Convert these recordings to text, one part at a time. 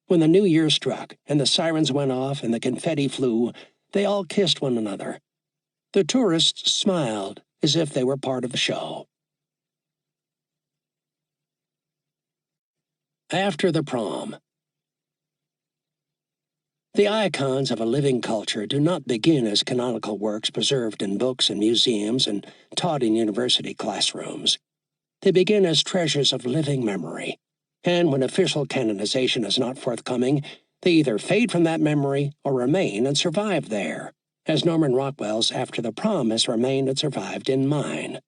When the new year struck and the sirens went off and the confetti flew, they all kissed one another. The tourists smiled as if they were part of the show. After the Prom. The icons of a living culture do not begin as canonical works preserved in books and museums and taught in university classrooms. They begin as treasures of living memory, and when official canonization is not forthcoming, they either fade from that memory or remain and survive there, as Norman Rockwell's After the Prom has remained and survived in mine.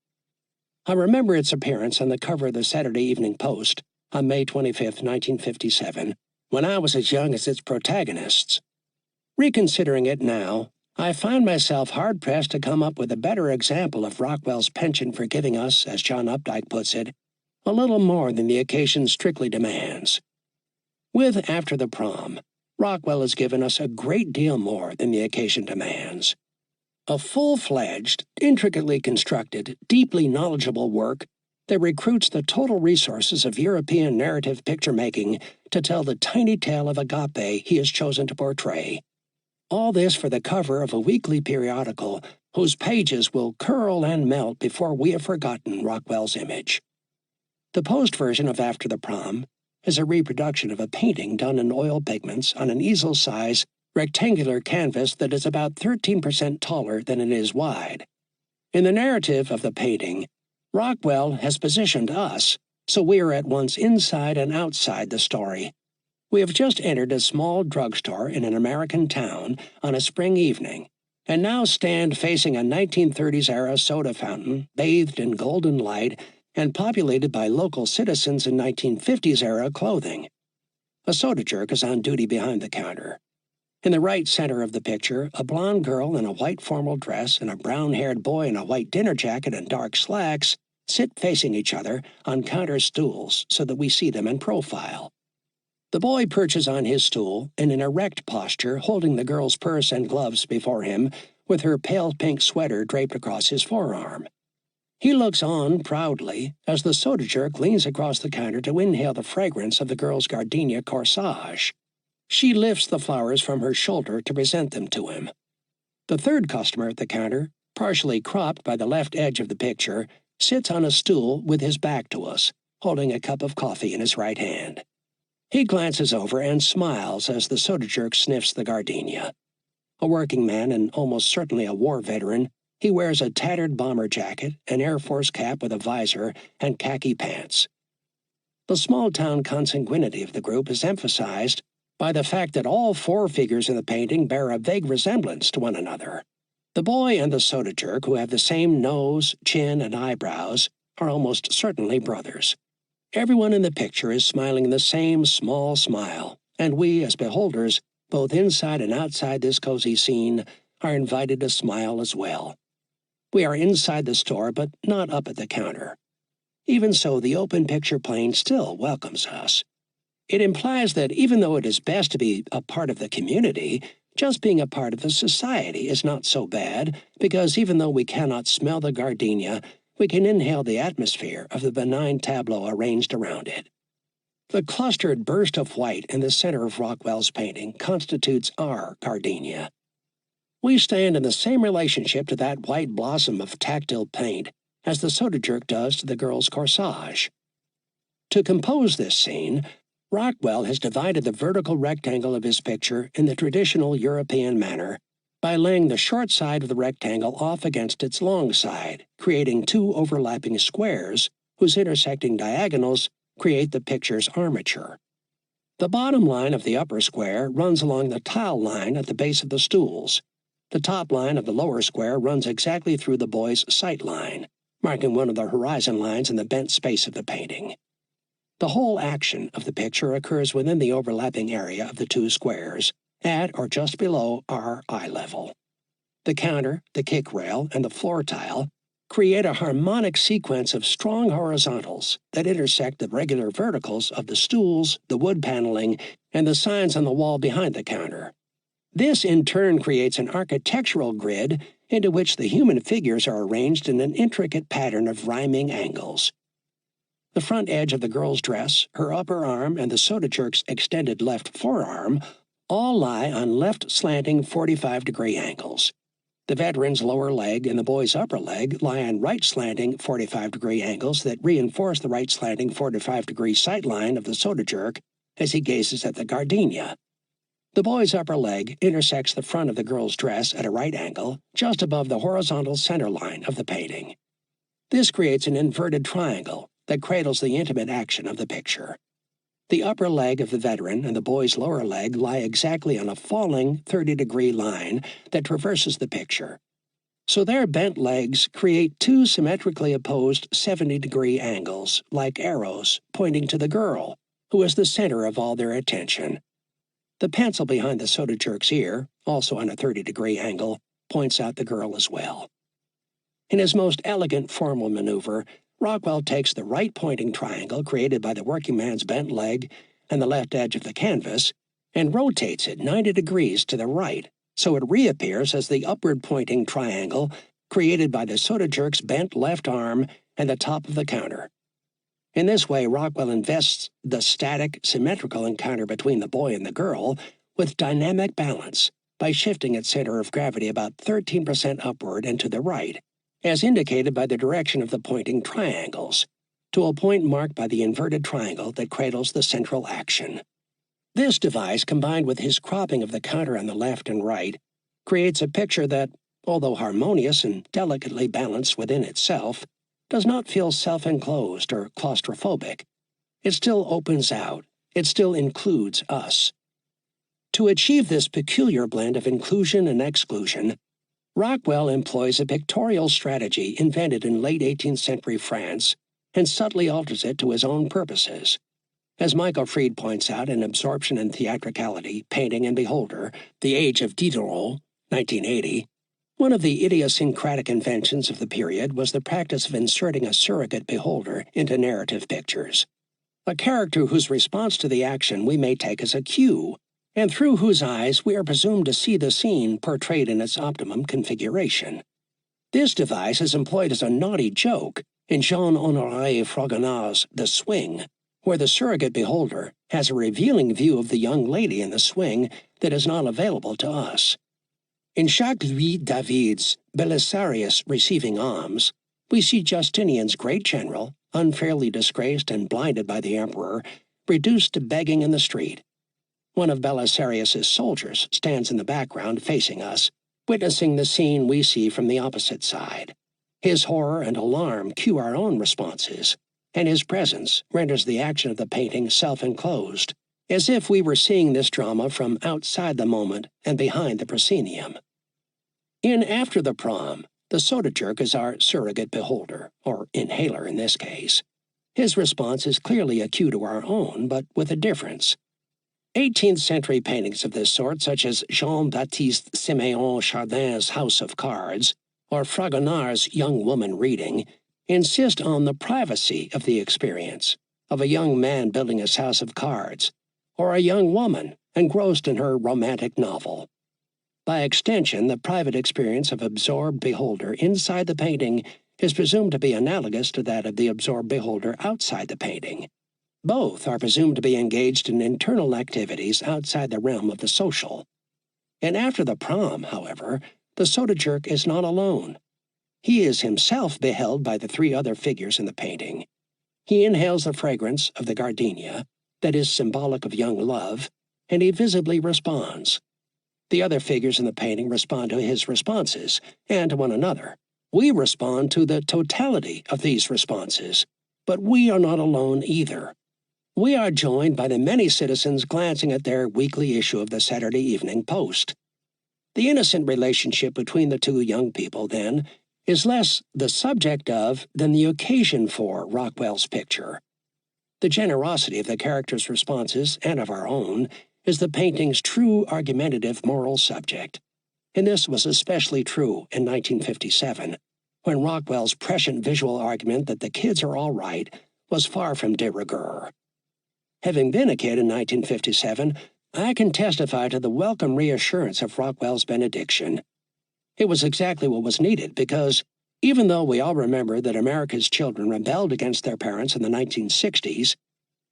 I remember its appearance on the cover of the Saturday Evening Post on May 25, 1957, when I was as young as its protagonists. Reconsidering it now, I find myself hard-pressed to come up with a better example of Rockwell's penchant for giving us, as John Updike puts it, a little more than the occasion strictly demands. With After the Prom, Rockwell has given us a great deal more than the occasion demands. A full-fledged, intricately constructed, deeply knowledgeable work that recruits the total resources of European narrative picture-making to tell the tiny tale of agape he has chosen to portray. All this for the cover of a weekly periodical whose pages will curl and melt before we have forgotten Rockwell's image. The Post version of After the Prom is a reproduction of a painting done in oil pigments on an easel-size, rectangular canvas that is about 13% taller than it is wide. In the narrative of the painting, Rockwell has positioned us so we are at once inside and outside the story. We have just entered a small drugstore in an American town on a spring evening, and now stand facing a 1930s-era soda fountain bathed in golden light and populated by local citizens in 1950s-era clothing. A soda jerk is on duty behind the counter. In the right center of the picture, a blonde girl in a white formal dress and a brown-haired boy in a white dinner jacket and dark slacks sit facing each other on counter stools so that we see them in profile. The boy perches on his stool in an erect posture, holding the girl's purse and gloves before him, with her pale pink sweater draped across his forearm. He looks on proudly as the soda jerk leans across the counter to inhale the fragrance of the girl's gardenia corsage. She lifts the flowers from her shoulder to present them to him. The third customer at the counter, partially cropped by the left edge of the picture, sits on a stool with his back to us, holding a cup of coffee in his right hand. He glances over and smiles as the soda jerk sniffs the gardenia. A working man and almost certainly a war veteran, he wears a tattered bomber jacket, an Air Force cap with a visor, and khaki pants. The small-town consanguinity of the group is emphasized by the fact that all four figures in the painting bear a vague resemblance to one another. The boy and the soda jerk, who have the same nose, chin, and eyebrows, are almost certainly brothers. Everyone in the picture is smiling the same small smile, and we, as beholders, both inside and outside this cozy scene, are invited to smile as well. We are inside the store, but not up at the counter. Even so, the open picture plane still welcomes us. It implies that even though it is best to be a part of the community, just being a part of the society is not so bad, because even though we cannot smell the gardenia, we can inhale the atmosphere of the benign tableau arranged around it. The clustered burst of white in the center of Rockwell's painting constitutes our gardenia. We stand in the same relationship to that white blossom of tactile paint as the soda jerk does to the girl's corsage. To compose this scene, Rockwell has divided the vertical rectangle of his picture in the traditional European manner by laying the short side of the rectangle off against its long side, creating two overlapping squares whose intersecting diagonals create the picture's armature. The bottom line of the upper square runs along the tile line at the base of the stools. The top line of the lower square runs exactly through the boy's sight line, marking one of the horizon lines in the bent space of the painting. The whole action of the picture occurs within the overlapping area of the two squares, at or just below our eye level. The counter, the kick rail, and the floor tile create a harmonic sequence of strong horizontals that intersect the regular verticals of the stools, the wood paneling, and the signs on the wall behind the counter. This, in turn, creates an architectural grid into which the human figures are arranged in an intricate pattern of rhyming angles. The front edge of the girl's dress, her upper arm, and the soda jerk's extended left forearm all lie on left slanting 45-degree angles. The veteran's lower leg and the boy's upper leg lie on right slanting 45-degree angles that reinforce the right slanting 45-degree sight line of the soda jerk as he gazes at the gardenia. The boy's upper leg intersects the front of the girl's dress at a right angle, just above the horizontal center line of the painting. This creates an inverted triangle that cradles the intimate action of the picture. The upper leg of the veteran and the boy's lower leg lie exactly on a falling 30-degree line that traverses the picture. So their bent legs create two symmetrically opposed 70-degree angles, like arrows, pointing to the girl, who is the center of all their attention. The pencil behind the soda jerk's ear, also on a 30-degree angle, points out the girl as well. In his most elegant formal maneuver, Rockwell takes the right-pointing triangle created by the working man's bent leg and the left edge of the canvas and rotates it 90 degrees to the right, so it reappears as the upward-pointing triangle created by the soda jerk's bent left arm and the top of the counter. In this way, Rockwell invests the static, symmetrical encounter between the boy and the girl with dynamic balance by shifting its center of gravity about 13% upward and to the right, as indicated by the direction of the pointing triangles, to a point marked by the inverted triangle that cradles the central action. This device, combined with his cropping of the counter on the left and right, creates a picture that, although harmonious and delicately balanced within itself, does not feel self-enclosed or claustrophobic. It still opens out. It still includes us. To achieve this peculiar blend of inclusion and exclusion, Rockwell employs a pictorial strategy invented in late 18th century France and subtly alters it to his own purposes. As Michael Fried points out in Absorption and Theatricality, Painting and Beholder, The Age of Diderot, 1980, one of the idiosyncratic inventions of the period was the practice of inserting a surrogate beholder into narrative pictures, a character whose response to the action we may take as a cue, and through whose eyes we are presumed to see the scene portrayed in its optimum configuration. This device is employed as a naughty joke in Jean-Honoré Fragonard's The Swing, where the surrogate beholder has a revealing view of the young lady in the swing that is not available to us. In Jacques-Louis David's Belisarius Receiving Alms, we see Justinian's great general, unfairly disgraced and blinded by the emperor, reduced to begging in the street. One of Belisarius's soldiers stands in the background facing us, witnessing the scene we see from the opposite side. His horror and alarm cue our own responses, and his presence renders the action of the painting self-enclosed, as if we were seeing this drama from outside the moment and behind the proscenium. In After the Prom, the soda jerk is our surrogate beholder, or inhaler in this case. His response is clearly a cue to our own, but with a difference. 18th century paintings of this sort, such as Jean-Baptiste Siméon Chardin's House of Cards, or Fragonard's Young Woman Reading, insist on the privacy of the experience, of a young man building his house of cards, or a young woman engrossed in her romantic novel. By extension, the private experience of absorbed beholder inside the painting is presumed to be analogous to that of the absorbed beholder outside the painting. Both are presumed to be engaged in internal activities outside the realm of the social. And After the Prom, however, the soda jerk is not alone. He is himself beheld by the three other figures in the painting. He inhales the fragrance of the gardenia, that is symbolic of young love, and he visibly responds. The other figures in the painting respond to his responses, and to one another. We respond to the totality of these responses, but we are not alone either. We are joined by the many citizens glancing at their weekly issue of the Saturday Evening Post. The innocent relationship between the two young people, then, is less the subject of than the occasion for Rockwell's picture. The generosity of the characters' responses, and of our own, is the painting's true argumentative moral subject. And this was especially true in 1957, when Rockwell's prescient visual argument that the kids are all right was far from de rigueur. Having been a kid in 1957, I can testify to the welcome reassurance of Rockwell's benediction. It was exactly what was needed because, Even though we all remember that America's children rebelled against their parents in the 1960s,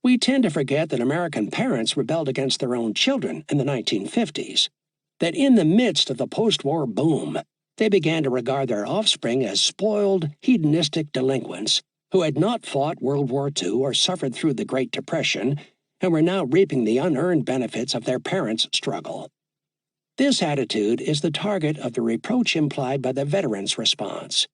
we tend to forget that American parents rebelled against their own children in the 1950s. That in the midst of the post-war boom, they began to regard their offspring as spoiled, hedonistic delinquents who had not fought World War II or suffered through the Great Depression and were now reaping the unearned benefits of their parents' struggle. This attitude is the target of the reproach implied by the veteran's response.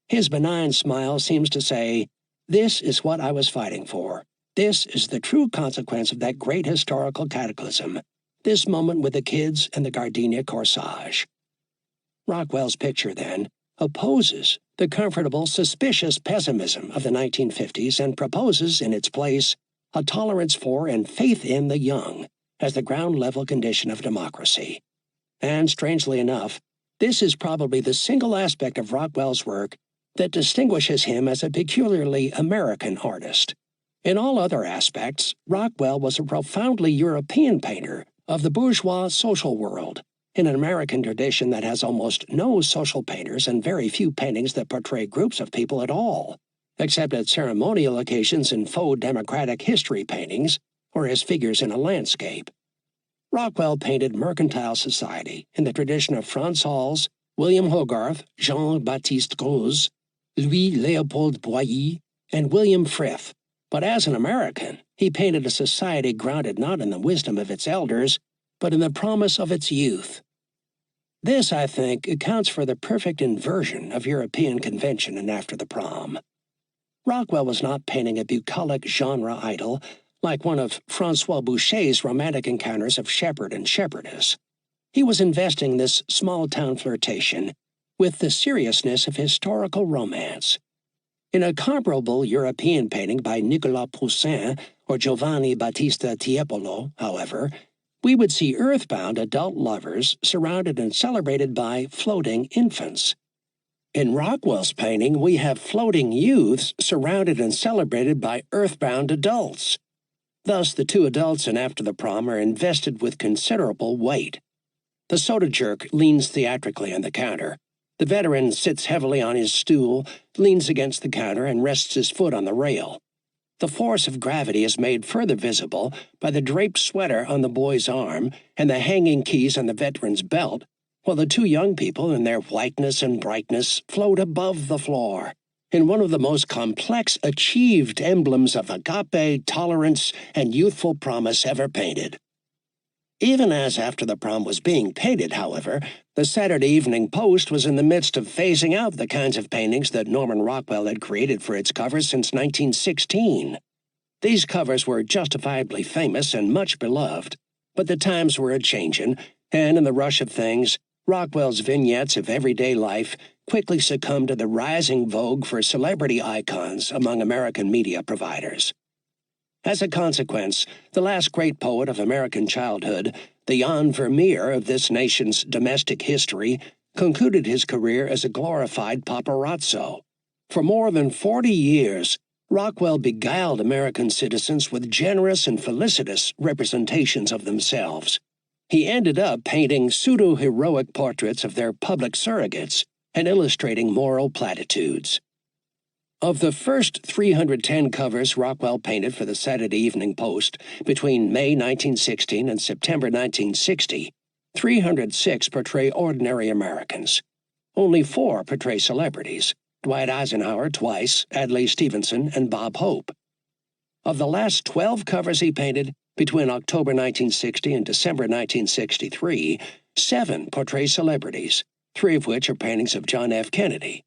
His benign smile seems to say, "This is what I was fighting for. This is the true consequence of that great historical cataclysm, this moment with the kids and the gardenia corsage." Rockwell's picture, then, opposes the comfortable, suspicious pessimism of the 1950s and proposes, in its place, a tolerance for and faith in the young as the ground-level condition of democracy. And, strangely enough, this is probably the single aspect of Rockwell's work that distinguishes him as a peculiarly American artist. In all other aspects, Rockwell was a profoundly European painter of the bourgeois social world, in an American tradition that has almost no social painters and very few paintings that portray groups of people at all, except at ceremonial occasions in faux democratic history paintings or as figures in a landscape. Rockwell painted mercantile society in the tradition of Franz Hals, William Hogarth, Jean-Baptiste Greuze, Louis-Léopold Boilly, and William Frith. But as an American, he painted a society grounded not in the wisdom of its elders, but in the promise of its youth. This, I think, accounts for the perfect inversion of European convention in After the Prom. Rockwell was not painting a bucolic genre idol like one of François Boucher's romantic encounters of shepherd and shepherdess. He was investing this small-town flirtation with the seriousness of historical romance. In a comparable European painting by Nicolas Poussin or Giovanni Battista Tiepolo, however, we would see earthbound adult lovers surrounded and celebrated by floating infants. In Rockwell's painting, we have floating youths surrounded and celebrated by earthbound adults. Thus, the two adults in After the Prom are invested with considerable weight. The soda jerk leans theatrically on the counter. The veteran sits heavily on his stool, leans against the counter, and rests his foot on the rail. The force of gravity is made further visible by the draped sweater on the boy's arm and the hanging keys on the veteran's belt, while the two young people, in their whiteness and brightness, float above the floor, in one of the most complex achieved emblems of agape, tolerance, and youthful promise ever painted. Even as After the Prom was being painted, however, the Saturday Evening Post was in the midst of phasing out the kinds of paintings that Norman Rockwell had created for its covers since 1916. These covers were justifiably famous and much beloved, but the times were a-changin', and in the rush of things, Rockwell's vignettes of everyday life quickly succumbed to the rising vogue for celebrity icons among American media providers. As a consequence, the last great poet of American childhood, the Jan Vermeer of this nation's domestic history, concluded his career as a glorified paparazzo. For more than 40 years, Rockwell beguiled American citizens with generous and felicitous representations of themselves. He ended up painting pseudo-heroic portraits of their public surrogates and illustrating moral platitudes. Of the first 310 covers Rockwell painted for the Saturday Evening Post between May 1916 and September 1960, 306 portray ordinary Americans. Only 4 portray celebrities: Dwight Eisenhower twice, Adlai Stevenson, and Bob Hope. Of the last 12 covers he painted between October 1960 and December 1963, 7 portray celebrities, 3 of which are paintings of John F. Kennedy.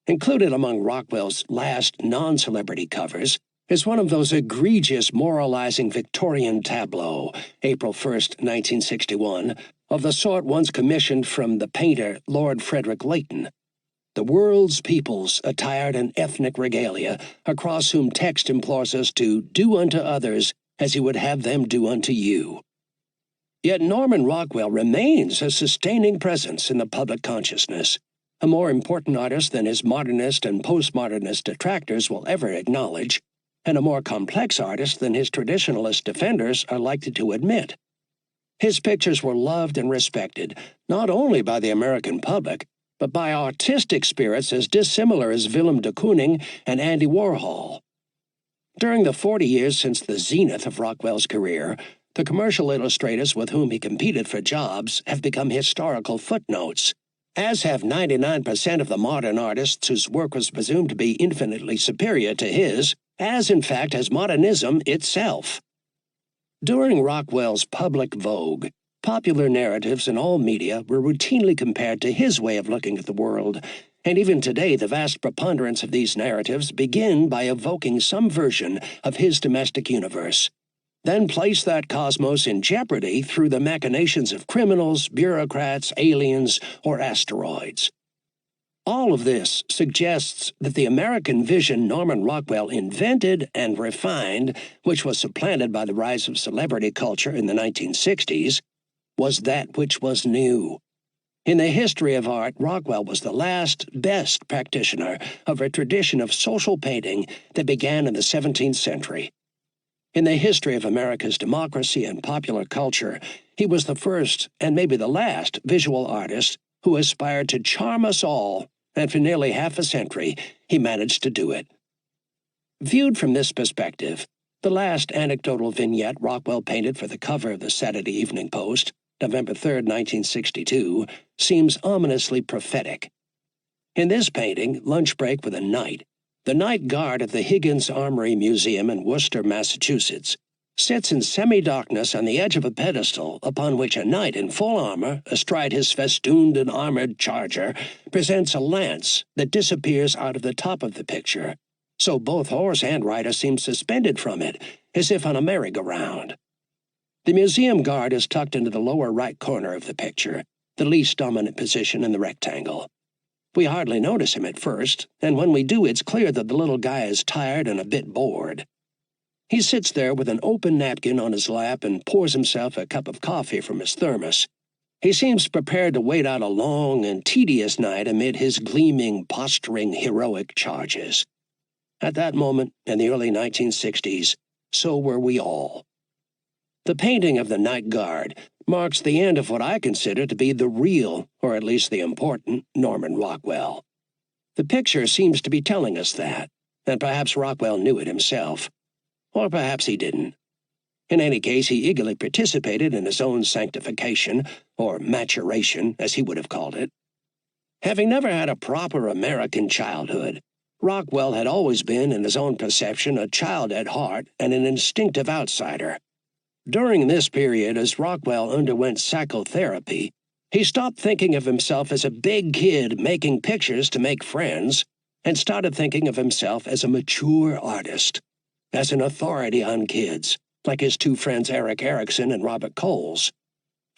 Included among Rockwell's last non-celebrity covers is one of those egregious moralizing Victorian tableaux, April 1, 1961, of the sort once commissioned from the painter Lord Frederick Leighton. The world's peoples attired in ethnic regalia, across whom text implores us to do unto others as you would have them do unto you. Yet Norman Rockwell remains a sustaining presence in the public consciousness, a more important artist than his modernist and postmodernist detractors will ever acknowledge, and a more complex artist than his traditionalist defenders are likely to admit. His pictures were loved and respected, not only by the American public, but by artistic spirits as dissimilar as Willem de Kooning and Andy Warhol. During the 40 years since the zenith of Rockwell's career, the commercial illustrators with whom he competed for jobs have become historical footnotes, as have 99% of the modern artists whose work was presumed to be infinitely superior to his, as in fact has modernism itself. During Rockwell's public vogue, popular narratives in all media were routinely compared to his way of looking at the world, and even today the vast preponderance of these narratives begin by evoking some version of his domestic universe, then place that cosmos in jeopardy through the machinations of criminals, bureaucrats, aliens, or asteroids. All of this suggests that the American vision Norman Rockwell invented and refined, which was supplanted by the rise of celebrity culture in the 1960s, was that which was new. In the history of art, Rockwell was the last, best practitioner of a tradition of social painting that began in the 17th century. In the history of America's democracy and popular culture, he was the first, and maybe the last, visual artist who aspired to charm us all, and for nearly half a century, he managed to do it. Viewed from this perspective, the last anecdotal vignette Rockwell painted for the cover of the Saturday Evening Post, November 3, 1962, seems ominously prophetic. In this painting, Lunch Break with a Knight, the night guard at the Higgins Armory Museum in Worcester, Massachusetts, sits in semi-darkness on the edge of a pedestal upon which a knight in full armor, astride his festooned and armored charger, presents a lance that disappears out of the top of the picture, so both horse and rider seem suspended from it, as if on a merry-go-round. The museum guard is tucked into the lower right corner of the picture, the least dominant position in the rectangle. We hardly notice him at first, and when we do, it's clear that the little guy is tired and a bit bored. He sits there with an open napkin on his lap and pours himself a cup of coffee from his thermos. He seems prepared to wait out a long and tedious night amid his gleaming, posturing, heroic charges. At that moment, in the early 1960s, so were we all. The painting of the night guard marks the end of what I consider to be the real, or at least the important, Norman Rockwell. The picture seems to be telling us that, and perhaps Rockwell knew it himself. Or perhaps he didn't. In any case, he eagerly participated in his own sanctification, or maturation, as he would have called it. Having never had a proper American childhood, Rockwell had always been, in his own perception, a child at heart and an instinctive outsider. During this period, as Rockwell underwent psychotherapy, he stopped thinking of himself as a big kid making pictures to make friends, and started thinking of himself as a mature artist, as an authority on kids, like his two friends Eric Erikson and Robert Coles.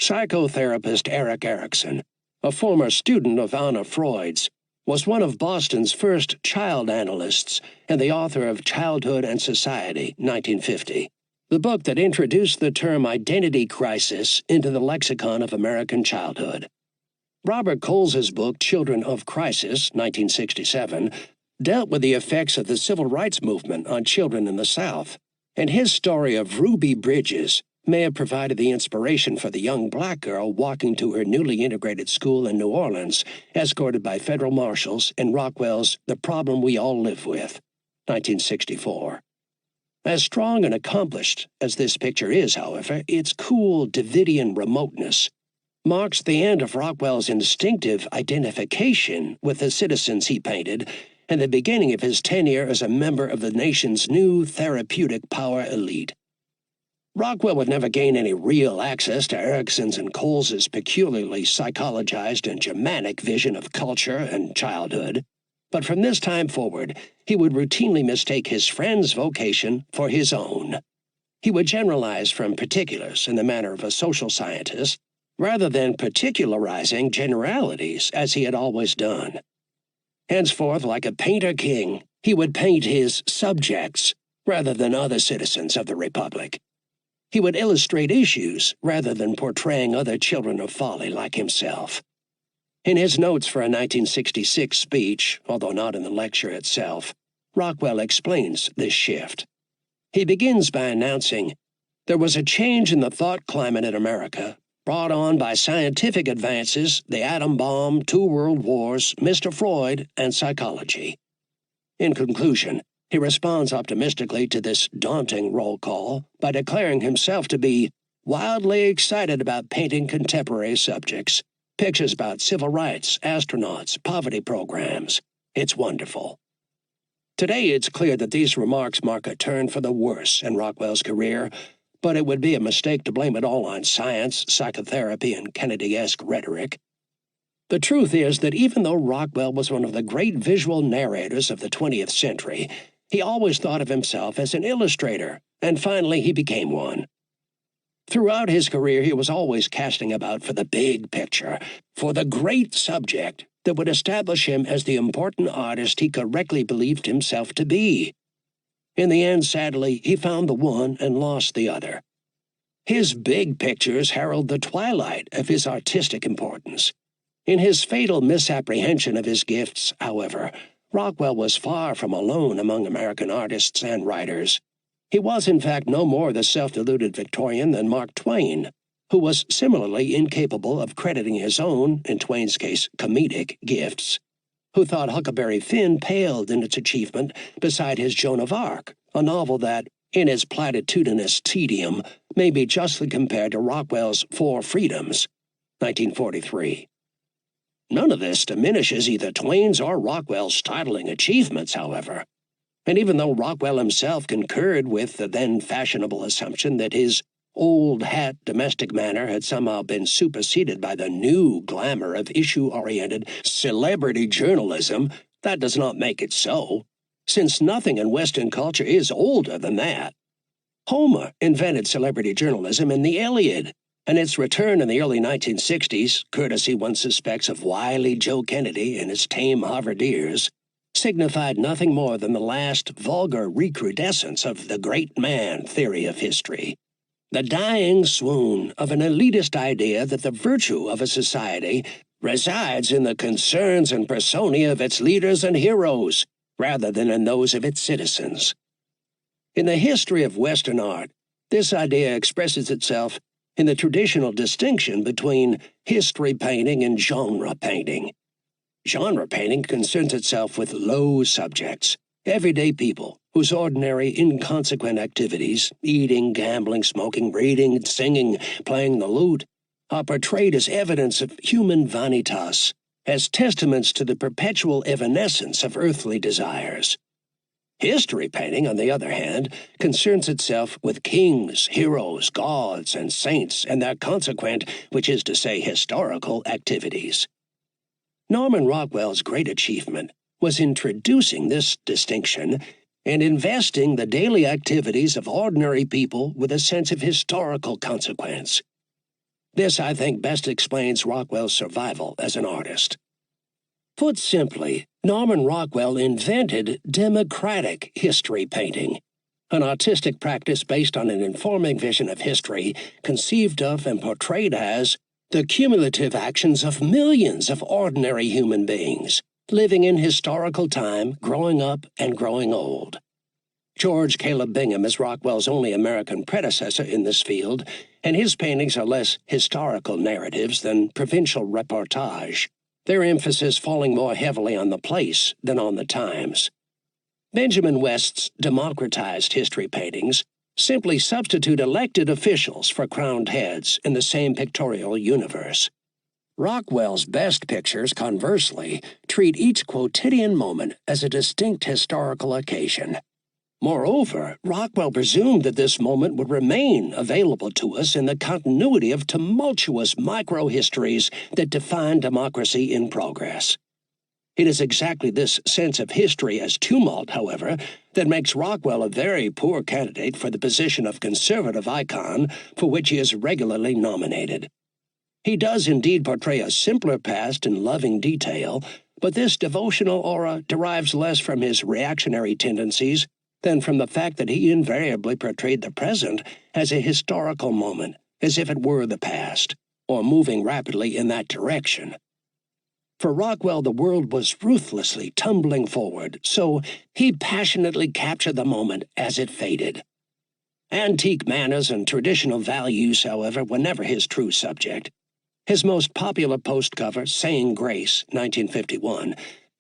Psychotherapist Eric Erikson, a former student of Anna Freud's, was one of Boston's first child analysts and the author of Childhood and Society, 1950, the book that introduced the term identity crisis into the lexicon of American childhood. Robert Coles's book Children of Crisis, 1967, dealt with the effects of the civil rights movement on children in the South, and his story of Ruby Bridges may have provided the inspiration for the young black girl walking to her newly integrated school in New Orleans, escorted by federal marshals in Rockwell's The Problem We All Live With, 1964. As strong and accomplished as this picture is, however, its cool Davidian remoteness marks the end of Rockwell's instinctive identification with the citizens he painted and the beginning of his tenure as a member of the nation's new therapeutic power elite. Rockwell would never gain any real access to Erikson's and Coles's peculiarly psychologized and Germanic vision of culture and childhood, but from this time forward, he would routinely mistake his friend's vocation for his own. He would generalize from particulars in the manner of a social scientist, rather than particularizing generalities as he had always done. Henceforth, like a painter king, he would paint his subjects rather than other citizens of the Republic. He would illustrate issues rather than portraying other children of folly like himself. In his notes for a 1966 speech, although not in the lecture itself, Rockwell explains this shift. He begins by announcing, "There was a change in the thought climate in America, brought on by scientific advances, the atom bomb, 2 world wars, Mr. Freud, and psychology. In conclusion, he responds optimistically to this daunting roll call by declaring himself to be wildly excited about painting contemporary subjects, pictures about civil rights, astronauts, poverty programs. It's wonderful. Today it's clear that these remarks mark a turn for the worse in Rockwell's career, but it would be a mistake to blame it all on science, psychotherapy, and Kennedy-esque rhetoric. The truth is that even though Rockwell was one of the great visual narrators of the 20th century, he always thought of himself as an illustrator, and finally he became one. Throughout his career, he was always casting about for the big picture, for the great subject that would establish him as the important artist he correctly believed himself to be. In the end, sadly, he found the one and lost the other. His big pictures herald the twilight of his artistic importance. In his fatal misapprehension of his gifts, however, Rockwell was far from alone among American artists and writers. He was, in fact, no more the self-deluded Victorian than Mark Twain, who was similarly incapable of crediting his own, in Twain's case, comedic gifts, who thought Huckleberry Finn paled in its achievement beside his Joan of Arc, a novel that, in its platitudinous tedium, may be justly compared to Rockwell's Four Freedoms, 1943. None of this diminishes either Twain's or Rockwell's startling achievements, however. And even though Rockwell himself concurred with the then-fashionable assumption that his old-hat domestic manner had somehow been superseded by the new glamour of issue-oriented celebrity journalism, that does not make it so, since nothing in Western culture is older than that. Homer invented celebrity journalism in the Iliad, and its return in the early 1960s, courtesy one suspects of wily Joe Kennedy and his tame Harvardiers, signified nothing more than the last vulgar recrudescence of the great man theory of history. The dying swoon of an elitist idea that the virtue of a society resides in the concerns and personae of its leaders and heroes, rather than in those of its citizens. In the history of Western art, this idea expresses itself in the traditional distinction between history painting and genre painting. Genre painting concerns itself with low subjects, everyday people whose ordinary, inconsequent activities, eating, gambling, smoking, reading, singing, playing the lute, are portrayed as evidence of human vanitas, as testaments to the perpetual evanescence of earthly desires. History painting, on the other hand, concerns itself with kings, heroes, gods, and saints, and their consequent, which is to say historical, activities. Norman Rockwell's great achievement was introducing this distinction and investing the daily activities of ordinary people with a sense of historical consequence. This, I think, best explains Rockwell's survival as an artist. Put simply, Norman Rockwell invented democratic history painting, an artistic practice based on an informing vision of history conceived of and portrayed as the cumulative actions of millions of ordinary human beings, living in historical time, growing up and growing old. George Caleb Bingham is Rockwell's only American predecessor in this field, and his paintings are less historical narratives than provincial reportage, their emphasis falling more heavily on the place than on the times. Benjamin West's democratized history paintings simply substitute elected officials for crowned heads in the same pictorial universe. Rockwell's best pictures, conversely, treat each quotidian moment as a distinct historical occasion. Moreover, Rockwell presumed that this moment would remain available to us in the continuity of tumultuous micro-histories that define democracy in progress. It is exactly this sense of history as tumult, however, that makes Rockwell a very poor candidate for the position of conservative icon for which he is regularly nominated. He does indeed portray a simpler past in loving detail, but this devotional aura derives less from his reactionary tendencies than from the fact that he invariably portrayed the present as a historical moment, as if it were the past, or moving rapidly in that direction. For Rockwell, the world was ruthlessly tumbling forward, so he passionately captured the moment as it faded. Antique manners and traditional values, however, were never his true subject. His most popular post cover, Saying Grace, 1951,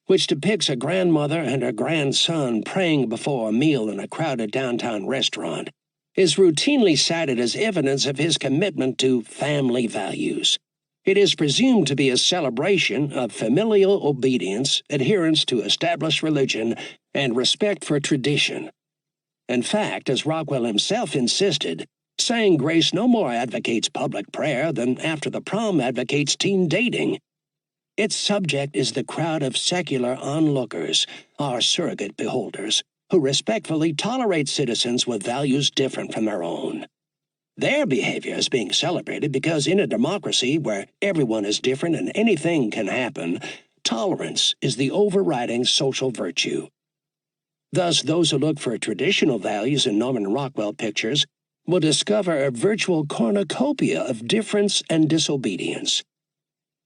which depicts a grandmother and her grandson praying before a meal in a crowded downtown restaurant, is routinely cited as evidence of his commitment to family values. It is presumed to be a celebration of familial obedience, adherence to established religion, and respect for tradition. In fact, as Rockwell himself insisted, Saying Grace no more advocates public prayer than After the Prom advocates teen dating. Its subject is the crowd of secular onlookers, or surrogate beholders, who respectfully tolerate citizens with values different from their own. Their behavior is being celebrated because in a democracy where everyone is different and anything can happen, tolerance is the overriding social virtue. Thus, those who look for traditional values in Norman Rockwell pictures will discover a virtual cornucopia of difference and disobedience.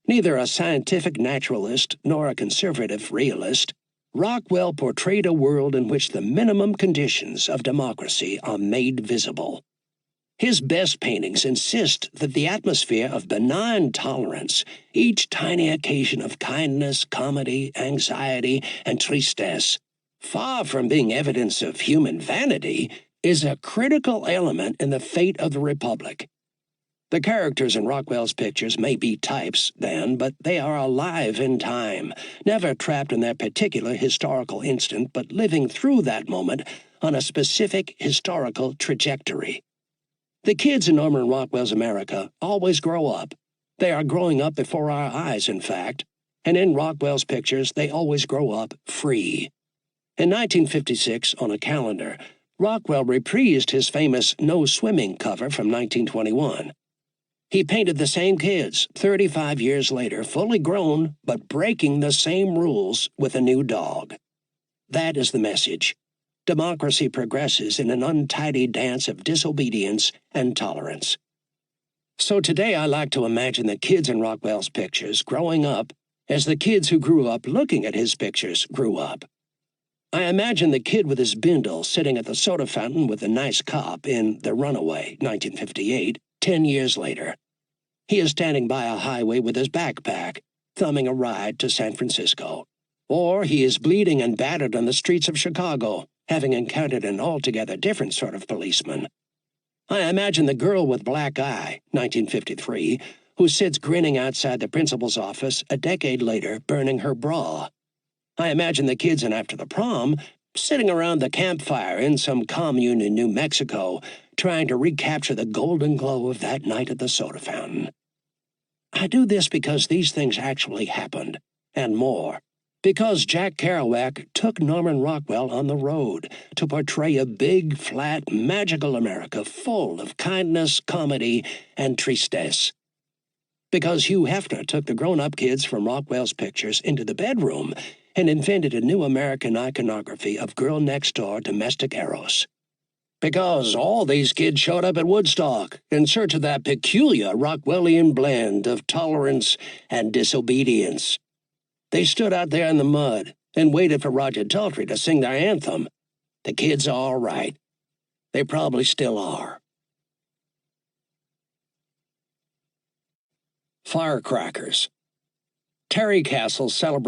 Neither a scientific naturalist nor a conservative realist, Rockwell portrayed a world in which the minimum conditions of democracy are made visible. His best paintings insist that the atmosphere of benign tolerance, each tiny occasion of kindness, comedy, anxiety, and tristesse, far from being evidence of human vanity, is a critical element in the fate of the Republic. The characters in Rockwell's pictures may be types, then, but they are alive in time, never trapped in their particular historical instant, but living through that moment on a specific historical trajectory. The kids in Norman Rockwell's America always grow up. They are growing up before our eyes, in fact, and in Rockwell's pictures they always grow up free. In 1956, on a calendar, Rockwell reprised his famous No Swimming cover from 1921. He painted the same kids 35 years later, fully grown, but breaking the same rules with a new dog. That is the message. Democracy progresses in an untidy dance of disobedience and tolerance. So today I like to imagine the kids in Rockwell's pictures growing up as the kids who grew up looking at his pictures grew up. I imagine the kid with his bindle sitting at the soda fountain with the nice cop in The Runaway, 1958, 10 years later. He is standing by a highway with his backpack, thumbing a ride to San Francisco. Or he is bleeding and battered on the streets of Chicago, having encountered an altogether different sort of policeman. I imagine the girl with black eye, 1953, who sits grinning outside the principal's office a decade later burning her bra. I imagine the kids in After the Prom sitting around the campfire in some commune in New Mexico, trying to recapture the golden glow of that night at the soda fountain. I do this because these things actually happened, and more, because Jack Kerouac took Norman Rockwell on the road to portray a big, flat, magical America full of kindness, comedy, and tristesse. Because Hugh Hefner took the grown-up kids from Rockwell's pictures into the bedroom and invented a new American iconography of girl-next-door domestic eros. Because all these kids showed up at Woodstock in search of that peculiar Rockwellian blend of tolerance and disobedience. They stood out there in the mud and waited for Roger Daltrey to sing their anthem. The kids are all right. They probably still are. Firecrackers. Terry Castle celebrates